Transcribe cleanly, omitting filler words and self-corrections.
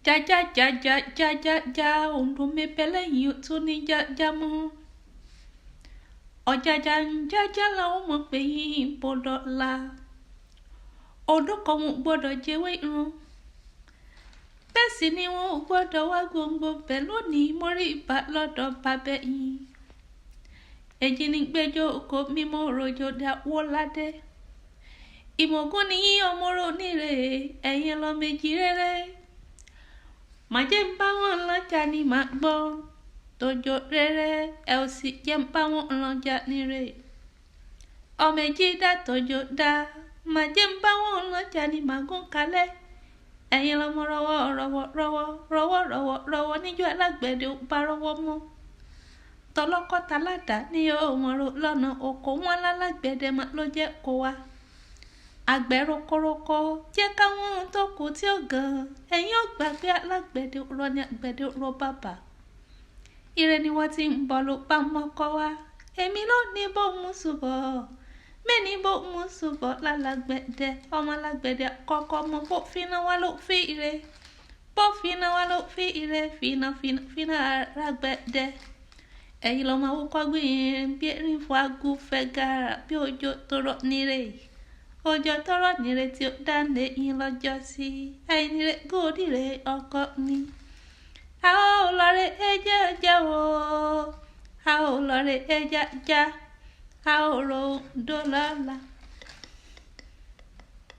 Ja ja ja ja ja ja ja Ondo me pele yu tu ni ja ja mo. O ja ja ja ja la o mo pe bodo la. Odo ko mo bodo jewe irun. Bẹ́ẹ̀ sì ni wọn ò gbọ́dọ̀ wá gbòǹgbò bẹ̀ lónìí mórí ìbá lọ́dọ̀ bàbá yìí. Èjì ní gbẹ́jọ́ oko mímọ́ òròjò dáwó ládé. Ìmọ̀gún ni yí ọmọrò níre ẹ̀yin lọ méjì rere. Màjẹ́ ń bá wọn lọ́jà ni màá gbọ́. Tòjò rere ẹ ò sì jẹ́ ń bá wọn lọ́jà níre. Ọmọ èjì dá tòjò dá. Màjẹ́ ń bá wọn lọ́jà ni màá gún kalẹ̀. Ẹ̀yin lọmọ rọwọ́ níjọ́ alágbẹ̀dẹ ó bá rọwọ́ mọ́. Tọlọ́kọ́ taládà ní òmòrò lọ́nà oko wọn lálágbẹ̀dẹ máa ló jẹ́ kó wa. Àgbẹ̀ rokoroko jẹ́ káwọn ohun tó kù tí ó gan. Ẹ̀yin ò gbàgbé alágbẹ̀dẹ rọ ní àgbẹ̀dẹ rọ bàbà. Ire ni wọ́n ti ń bọ̀ ló bá mọ́kọ́ wa. Èmi ló ní bó mú ṣùbọ̀. Mẹ́ni bó mú ṣùbọ̀ lálágbẹ̀dẹ. Ọmọ alágbẹ̀dẹ kọ́kọ́ mọ bó fínà wá ló fi ire. Bó fínà wá ló fi ire. Fínà alágbẹ̀dẹ. Ẹ̀yin lọ́mọ awúkọ́ gbìyànjú bí erin fún agúfẹ́ gàrà bí òjò tó rọ̀ níre. Òjò tó rọ̀ níre tí ó dáńdé yín lọ́jọ́ sí. Ẹ̀yin níre gòdì rè ọkọ mi. A ó lọ rè ẹja já o. A ó lọ rè ẹja já. A ó ro Ondo lọ́la.